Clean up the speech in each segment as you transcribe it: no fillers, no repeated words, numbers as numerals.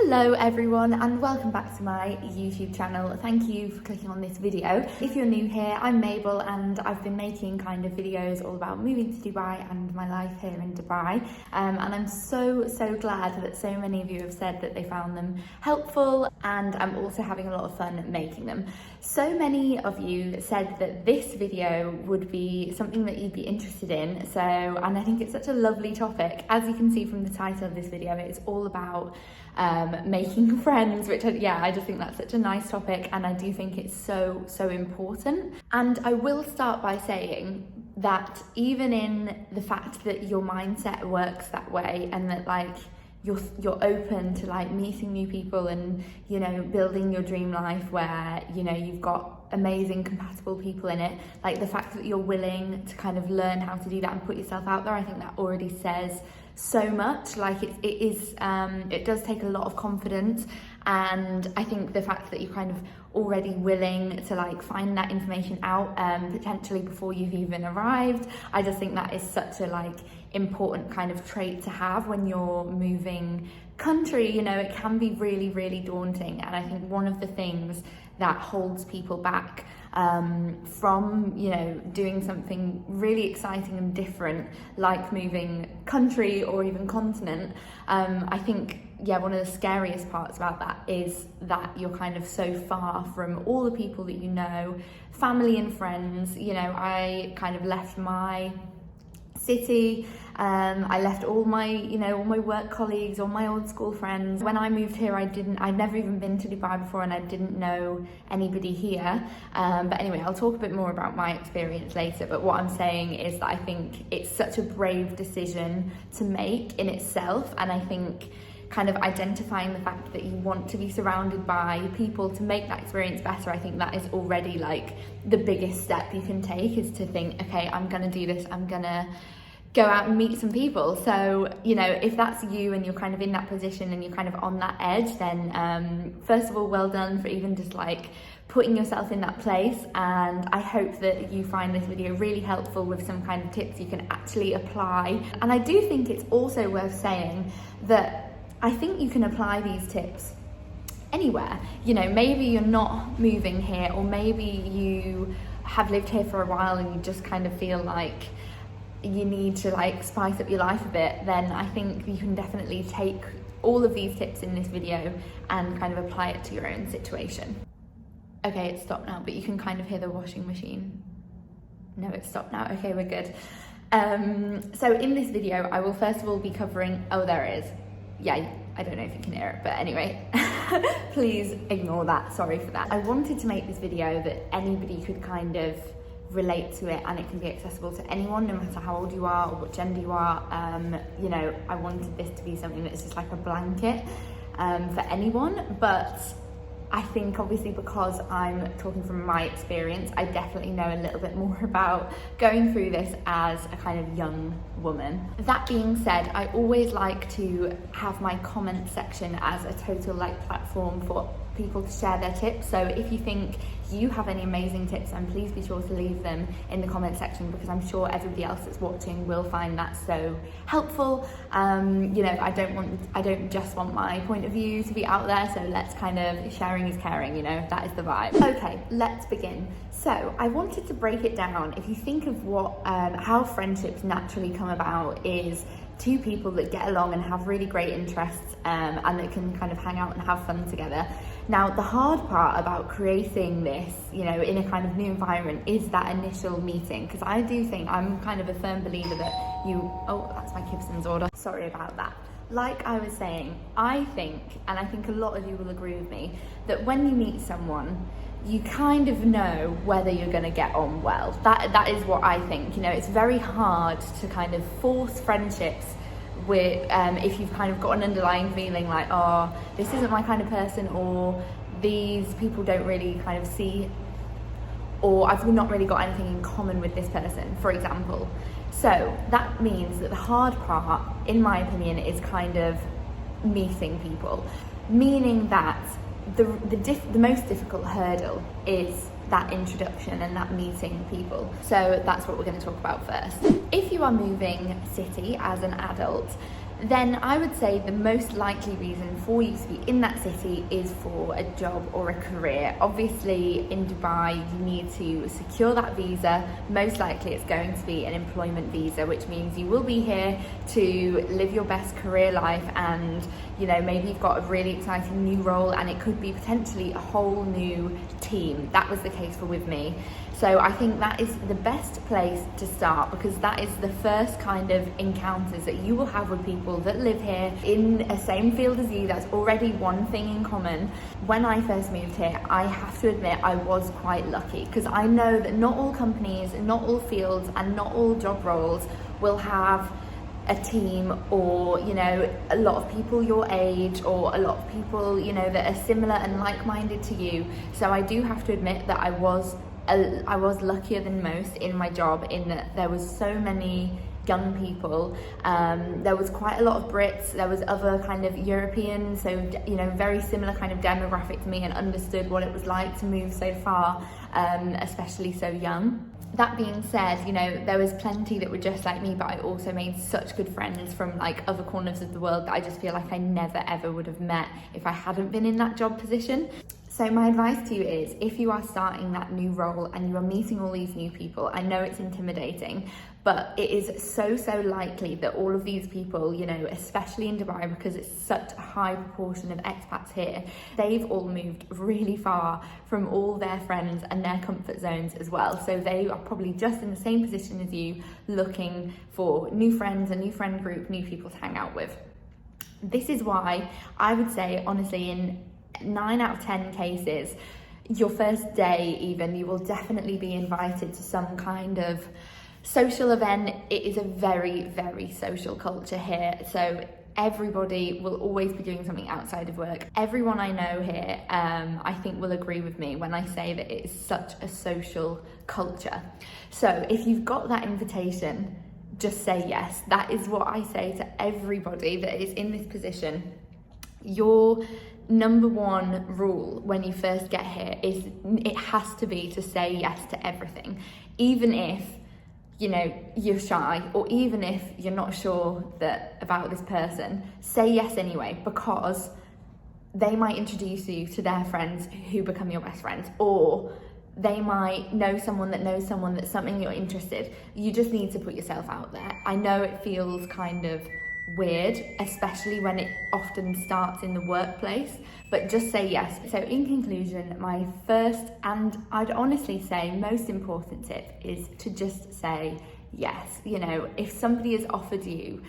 Hello everyone and welcome back to my YouTube channel. Thank you for clicking on this video. If you're new here, I'm Mabel and I've been making kind of videos all about moving to Dubai and my life here in Dubai. And I'm so glad that so many of you have said that they found them helpful, and I'm also having a lot of fun making them. So many of you said that this video would be something that you'd be interested in, and I think it's such a lovely topic. As you can see from the title of this video, it's all about making friends, which I just think that's such a nice topic, and I do think it's so important. And I will start by saying that even in the fact that your mindset works that way, and that like you're open to like meeting new people and, you know, building your dream life where, you know, you've got amazing compatible people in it, like the fact that you're willing to kind of learn how to do that and put yourself out there, I think that already says so much. Like it does take a lot of confidence, and I think the fact that you're kind of already willing to like find that information out potentially before you've even arrived, I just think that is such a like important kind of trait to have when you're moving country. You know, it can be really daunting, and I think one of the things that holds people back from, you know, doing something really exciting and different like moving country or even continent, I think one of the scariest parts about that is that you're kind of so far from all the people that you know, family and friends. You know, I kind of left my city, I left all my work colleagues, all my old school friends. When I moved here, I'd never even been to Dubai before, and I didn't know anybody here. But anyway, I'll talk a bit more about my experience later. But what I'm saying is that I think it's such a brave decision to make in itself, and I think kind of identifying the fact that you want to be surrounded by people to make that experience better, I think that is already like the biggest step you can take, is to think, okay, I'm gonna do this, I'm gonna go out and meet some people. So, you know, if that's you and you're kind of in that position and you're kind of on that edge, then first of all, well done for even just like putting yourself in that place. And I hope that you find this video really helpful with some kind of tips you can actually apply. And I do think it's also worth saying that I think you can apply these tips anywhere. You know, maybe you're not moving here, or maybe you have lived here for a while and you just kind of feel like you need to like spice up your life a bit. Then I think you can definitely take all of these tips in this video and kind of apply it to your own situation. Okay, it's stopped now, but you can kind of hear the washing machine. No, it's stopped now. Okay, we're good. So in this video, I will first of all be covering, oh, there it is. Yeah, I don't know if you can hear it, but anyway, please ignore that, sorry for that. I wanted to make this video that anybody could kind of relate to it, and it can be accessible to anyone, no matter how old you are or what gender you are. You know, I wanted this to be something that's just like a blanket for anyone, but I think obviously because I'm talking from my experience, I definitely know a little bit more about going through this as a kind of young woman. That being said, I always like to have my comment section as a total like platform for people to share their tips. So if you think you have any amazing tips, then please be sure to leave them in the comment section, because I'm sure everybody else that's watching will find that so helpful. You know, I don't just want my point of view to be out there, so let's kind of, sharing is caring, you know, that is the vibe. Okay, let's begin. So I wanted to break it down. If you think of how friendships naturally come about, is two people that get along and have really great interests, and that can kind of hang out and have fun together. Now, the hard part about creating this, you know, in a kind of new environment is that initial meeting, because I do think, I'm kind of a firm believer that oh, that's my Gibson's order. Sorry about that. Like I was saying, I think, and I think a lot of you will agree with me, that when you meet someone, you kind of know whether you're going to get on well. That is what I think. You know, it's very hard to kind of force friendships with if you've kind of got an underlying feeling like, oh, this isn't my kind of person, or these people don't really kind of see, or I've not really got anything in common with this person, for example. So that means that the hard part, in my opinion, is kind of meeting people, meaning that the most difficult hurdle is that introduction and that meeting people. So that's what we're going to talk about first. If you are moving city as an adult, then I would say the most likely reason for you to be in that city is for a job or a career. Obviously in Dubai you need to secure that visa. Most likely it's going to be an employment visa, which means you will be here to live your best career life, and you know, maybe you've got a really exciting new role and it could be potentially a whole new team. That was the case with me. So I think that is the best place to start, because that is the first kind of encounters that you will have with people that live here in the same field as you. That's already one thing in common. When I first moved here, I have to admit I was quite lucky, because I know that not all companies, not all fields and not all job roles will have a team, or you know, a lot of people your age, or a lot of people, you know, that are similar and like-minded to you. So I do have to admit that I was luckier than most in my job, in that there was so many young people. There was quite a lot of Brits, there was other kind of Europeans, so you know, very similar kind of demographic to me, and understood what it was like to move so far, especially so young. That being said, you know, there was plenty that were just like me, but I also made such good friends from like other corners of the world that I just feel like I never ever would have met if I hadn't been in that job position. So my advice to you is, if you are starting that new role and you are meeting all these new people, I know it's intimidating, but it is so likely that all of these people, you know, especially in Dubai, because it's such a high proportion of expats here, they've all moved really far from all their friends and their comfort zones as well. So they are probably just in the same position as you, looking for new friends, a new friend group, new people to hang out with. This is why I would say, honestly, in 9 out of 10 cases, your first day even, you will definitely be invited to some kind of social event. It is a very social culture here, so everybody will always be doing something outside of work. Everyone I know here, I think, will agree with me when I say that it is such a social culture. So if you've got that invitation, just say yes. That is what I say to everybody that is in this position. Your number one rule when you first get here is, it has to be to say yes to everything, even if, you know, you're shy, or even if you're not sure about this person. Say yes anyway, because they might introduce you to their friends who become your best friends, or they might know someone that knows someone that's something you're interested. You just need to put yourself out there. I know it feels kind of weird, especially when it often starts in the workplace, but just say yes. So in conclusion, my first, and I'd honestly say most important tip is to just say yes. You know, if somebody has offered you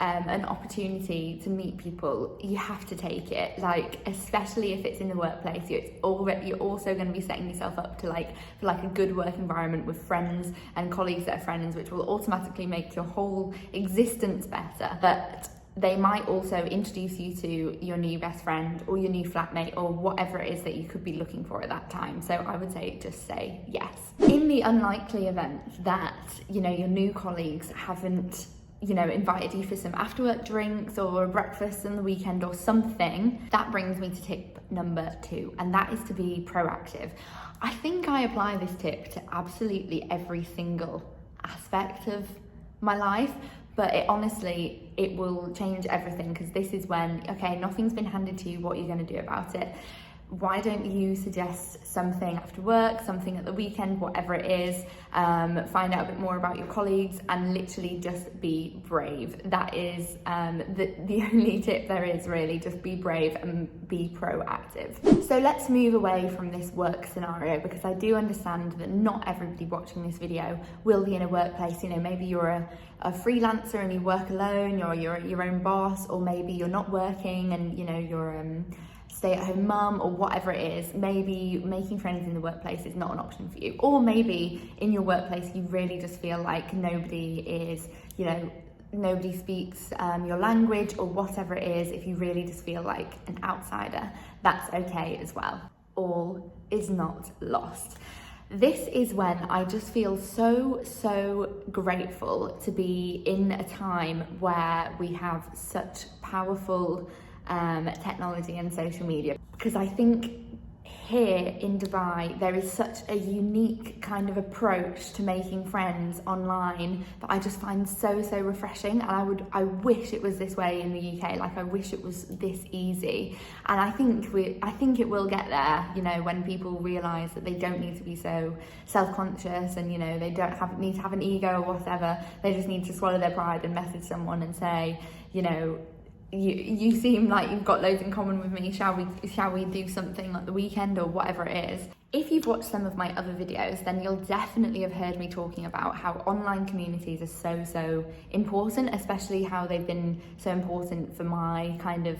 an opportunity to meet people, you have to take it. Like, especially if it's in the workplace, you're also going to be setting yourself up to for a good work environment with friends and colleagues that are friends, which will automatically make your whole existence better. But they might also introduce you to your new best friend or your new flatmate, or whatever it is that you could be looking for at that time. So I would say just say yes. In the unlikely event that, you know, your new colleagues haven't, you know, invited you for some after work drinks or a breakfast on the weekend or something, that brings me to tip number 2, and that is to be proactive. I think I apply this tip to absolutely every single aspect of my life, but it will change everything, because this is when, okay, nothing's been handed to you, what are you going to do about it? Why don't you suggest something after work, something at the weekend, whatever it is, find out a bit more about your colleagues, and literally just be brave. That is the only tip there is, really. Just be brave and be proactive. So let's move away from this work scenario, because I do understand that not everybody watching this video will be in a workplace. You know, maybe you're a freelancer and you work alone, or you're your own boss, or maybe you're not working and, you know, you're stay-at-home mum, or whatever it is. Maybe making friends in the workplace is not an option for you, or maybe in your workplace you really just feel like nobody speaks your language, or whatever it is. If you really just feel like an outsider, that's okay as well. All is not lost. This is when I just feel so grateful to be in a time where we have such powerful technology and social media, because I think here in Dubai, there is such a unique kind of approach to making friends online that I just find so refreshing, and I wish it was this way in the UK. Like, I wish it was this easy, and I think it will get there, you know, when people realise that they don't need to be so self-conscious, and, you know, they don't need to have an ego or whatever. They just need to swallow their pride and message someone and say, you know, you seem like you've got loads in common with me, shall we do something like the weekend or whatever it is. If you've watched some of my other videos, then you'll definitely have heard me talking about how online communities are so important, especially how they've been so important for my kind of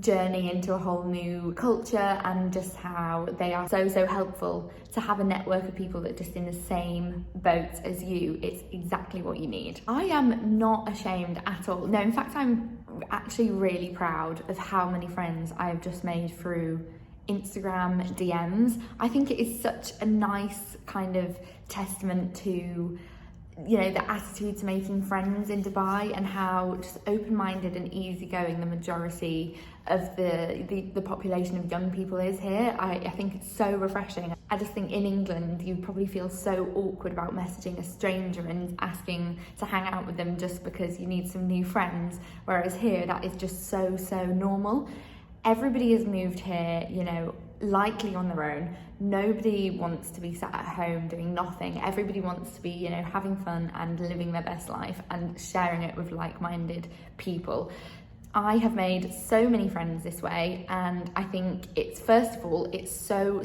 journey into a whole new culture, and just how they are so helpful to have a network of people that are just in the same boat as you. It's exactly what you need. I am not ashamed at all. No, in fact, I'm actually really proud of how many friends I have just made through Instagram DMs. I think it is such a nice kind of testament to, you know, the attitude to making friends in Dubai, and how just open-minded and easygoing the majority of the population of young people is here. I think it's so refreshing. I just think in England you'd probably feel so awkward about messaging a stranger and asking to hang out with them just because you need some new friends, whereas here that is just so normal. Everybody has moved here, you know, likely on their own. Nobody wants to be sat at home doing nothing. Everybody wants to be, you know, having fun and living their best life and sharing it with like-minded people. I have made so many friends this way, and I think it's, first of all, it's so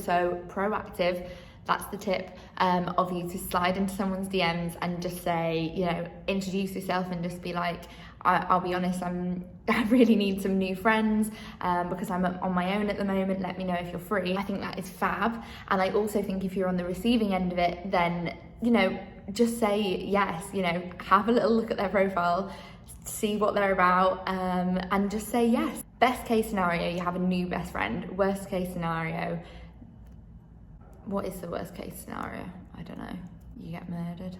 proactive. That's the tip of you to slide into someone's DMs and just say, you know, introduce yourself and just be like, I'll be honest, I really need some new friends because I'm on my own at the moment. Let me know if you're free. I think that is fab. And I also think if you're on the receiving end of it, then, you know, just say yes, you know, have a little look at their profile, see what they're about, and just say yes. Best case scenario, you have a new best friend. Worst case scenario, what is the worst case scenario? I don't know. You get murdered.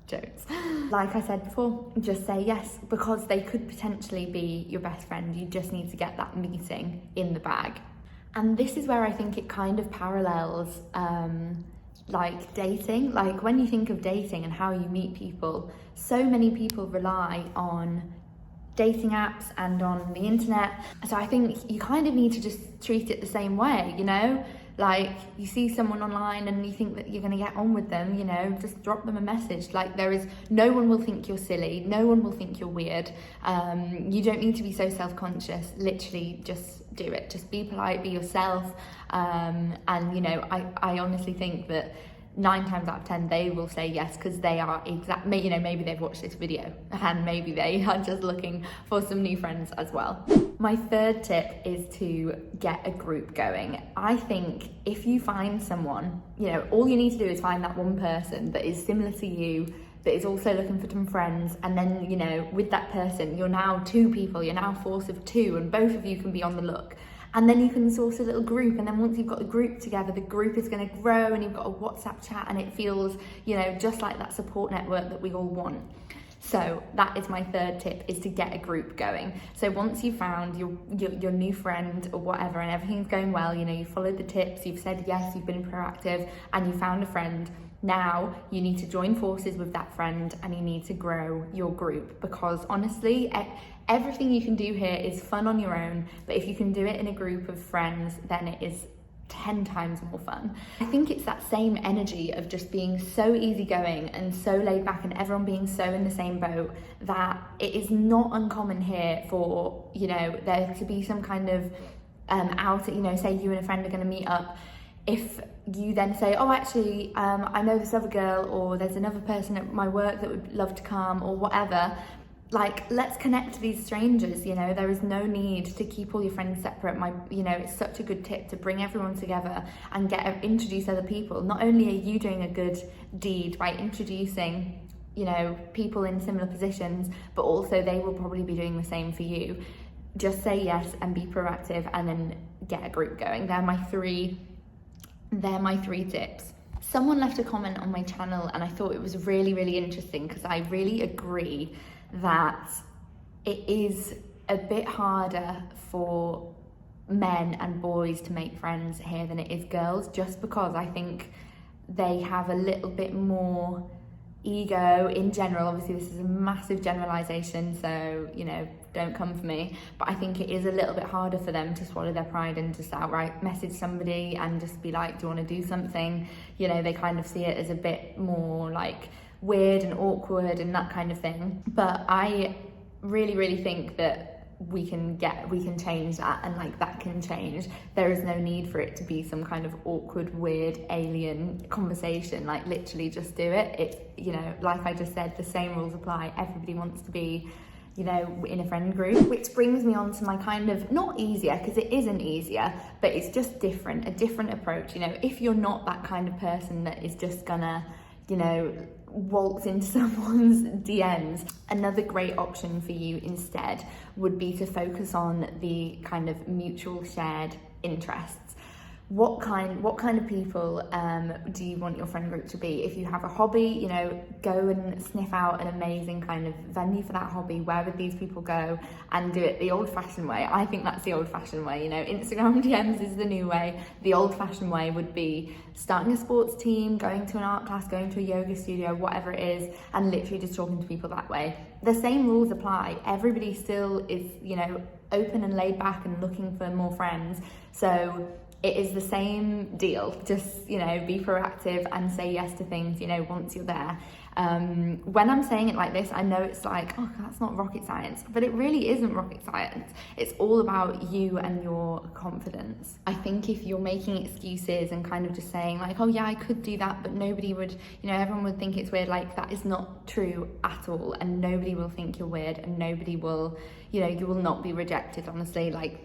Jokes. Like I said before, just say yes, because they could potentially be your best friend. You just need to get that meeting in the bag. And this is where I think it kind of parallels like dating. Like, when you think of dating and how you meet people, so many people rely on dating apps and on the internet. So I think you kind of need to just treat it the same way, you know? Like, you see someone online and you think that you're going to get on with them, you know, just drop them a message. Like, no one will think you're silly. No one will think you're weird. You don't need to be so self-conscious. Literally, just do it. Just be polite, be yourself. And, you know, I honestly think that 9 times out of 10 they will say yes, because they are you know, maybe they've watched this video and maybe they are just looking for some new friends as well. My third tip is to get a group going. I think if you find someone, you know, all you need to do is find that one person that is similar to you, that is also looking for some friends, and then, you know, with that person you're now 2 people, you're now a force of 2, and both of you can be on the look. And then you can source a little group, and then once you've got the group together, the group is going to grow, and you've got a WhatsApp chat, and it feels, you know, just like that support network that we all want. So that is my third tip, is to get a group going. So once you've found your new friend or whatever, and everything's going well, you know, you followed the tips, you've said yes, you've been proactive, and you found a friend, now you need to join forces with that friend and you need to grow your group, because honestly, everything you can do here is fun on your own, but if you can do it in a group of friends, then it is 10 times more fun. I think it's that same energy of just being so easygoing and so laid back and everyone being so in the same boat, that it is not uncommon here for, you know, there to be some kind of you know, say you and a friend are going to meet up. If you then say, oh, actually, I know this other girl, or there's another person at my work that would love to come, or whatever, like, let's connect to these strangers, you know, there is no need to keep all your friends separate. You know, it's such a good tip to bring everyone together and introduce other people. Not only are you doing a good deed by introducing, you know, people in similar positions, but also they will probably be doing the same for you. Just say yes and be proactive, and then get a group going. They're my three tips. Someone left a comment on my channel and I thought it was really, really interesting, because I really agree that it is a bit harder for men and boys to make friends here than it is girls, just because I think they have a little bit more ego in general. Obviously this is a massive generalization, so you know, don't come for me, but I think it is a little bit harder for them to swallow their pride and just outright message somebody and just be like, do you want to do something? You know, they kind of see it as a bit more like weird and awkward and that kind of thing. But I really think that we can change that, and like that can change. There is no need for it to be some kind of awkward, weird, alien conversation. Like literally just do it. It's, you know, like I just said, the same rules apply. Everybody wants to be, you know, in a friend group, which brings me on to my kind of, not easier, because it isn't easier, but it's just different, a different approach. You know, if you're not that kind of person that is just gonna, you know, waltz into someone's DMs, another great option for you instead would be to focus on the kind of mutual shared interests. What kind of people do you want your friend group to be? If you have a hobby, you know, go and sniff out an amazing kind of venue for that hobby. Where would these people go? And do it the old-fashioned way. I think that's the old-fashioned way. You know, Instagram DMs is the new way. The old-fashioned way would be starting a sports team, going to an art class, going to a yoga studio, whatever it is, and literally just talking to people that way. The same rules apply. Everybody still is, you know, open and laid back and looking for more friends. So it is the same deal. Just, you know, be proactive and say yes to things, you know, once you're there. When I'm saying it like this, I know it's like, oh, that's not rocket science, but it really isn't rocket science. It's all about you and your confidence. I think if you're making excuses and kind of just saying like, oh yeah, I could do that, but nobody would, you know, everyone would think it's weird, like that is not true at all. And nobody will think you're weird, and nobody will, you know, you will not be rejected, honestly. Like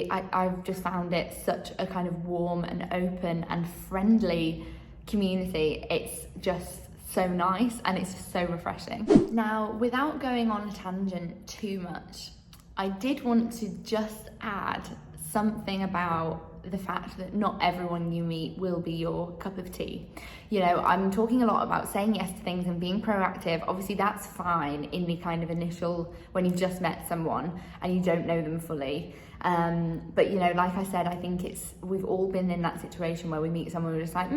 I've just found it such a kind of warm and open and friendly community. It's just so nice, and it's just so refreshing. Now, without going on a tangent too much, I did want to just add something about the fact that not everyone you meet will be your cup of tea. You know, I'm talking a lot about saying yes to things and being proactive. Obviously that's fine in the kind of initial, when you've just met someone and you don't know them fully. But you know, like I said, I think we've all been in that situation where we meet someone who's just like,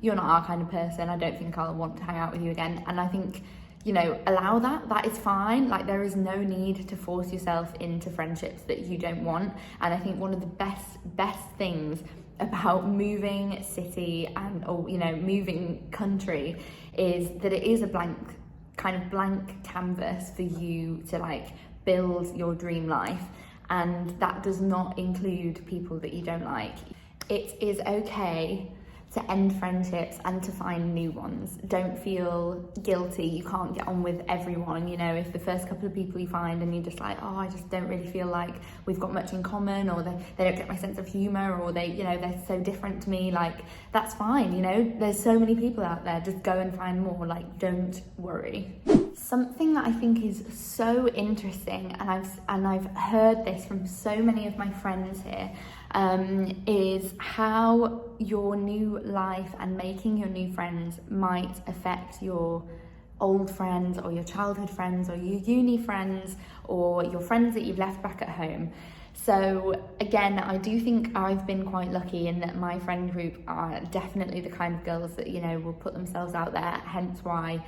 you're not our kind of person, I don't think I'll want to hang out with you again. And I think, you know, allow that is fine. Like there is no need to force yourself into friendships that you don't want. And I think one of the best things about moving city or you know, moving country is that it is a blank canvas for you to like build your dream life. And that does not include people that you don't like. It is okay to end friendships and to find new ones. Don't feel guilty. You can't get on with everyone. You know, if the first couple of people you find and you're just like, oh, I just don't really feel like we've got much in common, or they don't get my sense of humor, or they, you know, they're so different to me, like that's fine. You know, there's so many people out there. Just go and find more. Like, don't worry. Something that I think is so interesting, and I've heard this from so many of my friends here, is how your new life and making your new friends might affect your old friends, or your childhood friends, or your uni friends, or your friends that you've left back at home. So again, I do think I've been quite lucky in that my friend group are definitely the kind of girls that, you know, will put themselves out there, hence why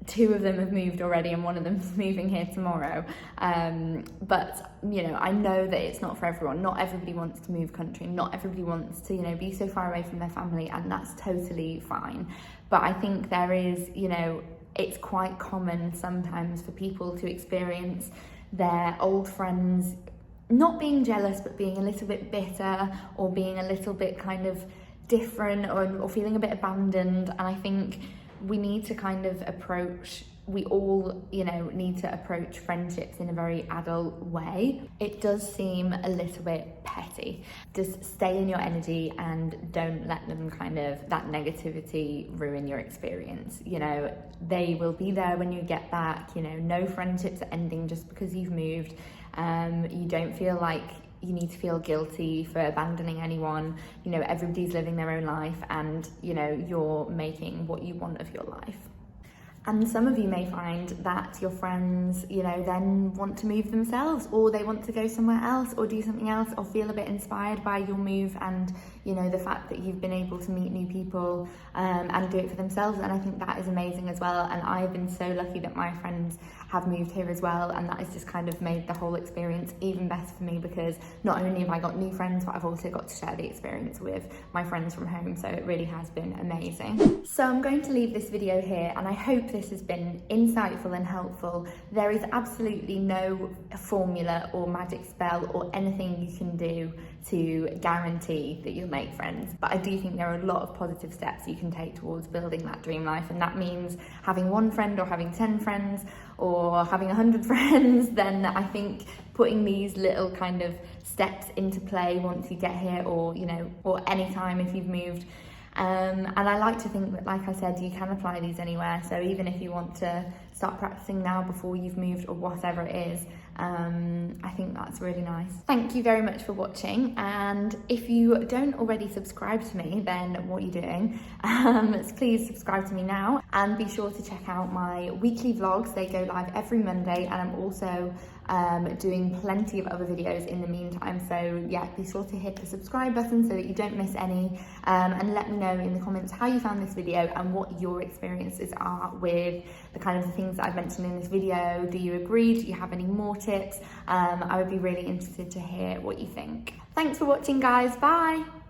2 of them have moved already and 1 of them's moving here tomorrow. But you know, I know that it's not for everyone. Not everybody wants to move country. Not everybody wants to, you know, be so far away from their family, and that's totally fine. But I think there is, you know, it's quite common sometimes for people to experience their old friends not being jealous, but being a little bit bitter, or being a little bit kind of different, or feeling a bit abandoned. And I think we need to kind of we all, you know, need to approach friendships in a very adult way. It does seem a little bit petty. Just stay in your energy and don't let them that negativity ruin your experience. You know, they will be there when you get back. You know, no friendships are ending just because you've moved. You don't feel like you need to feel guilty for abandoning anyone. You know, everybody's living their own life, and you know, you're making what you want of your life. And some of you may find that your friends, you know, then want to move themselves, or they want to go somewhere else or do something else, or feel a bit inspired by your move and, you know, the fact that you've been able to meet new people and do it for themselves. And I think that is amazing as well. And I've been so lucky that my friends have moved here as well, and that has just kind of made the whole experience even better for me, because not only have I got new friends, but I've also got to share the experience with my friends from home. So it really has been amazing. So I'm going to leave this video here, and I hope this has been insightful and helpful. There is absolutely no formula or magic spell or anything you can do to guarantee that you'll make friends, but I do think there are a lot of positive steps you can take towards building that dream life, and that means having one friend or having 10 friends or having 100 friends. Then I think putting these little kind of steps into play once you get here, or, you know, or any time if you've moved. And I like to think that, like I said, you can apply these anywhere. So even if you want to start practicing now before you've moved or whatever it is, I think that's really nice. Thank you very much for watching. And if you don't already subscribe to me, then what are you doing? Please subscribe to me now, and be sure to check out my weekly vlogs. They go live every Monday, and I'm also doing plenty of other videos in the meantime. So yeah, be sure to hit the subscribe button so that you don't miss any, and let me know in the comments how you found this video and what your experiences are with the kind of things that I've mentioned in this video. Do you agree? Do you have any more tips? I would be really interested to hear what you think. Thanks for watching, guys. Bye.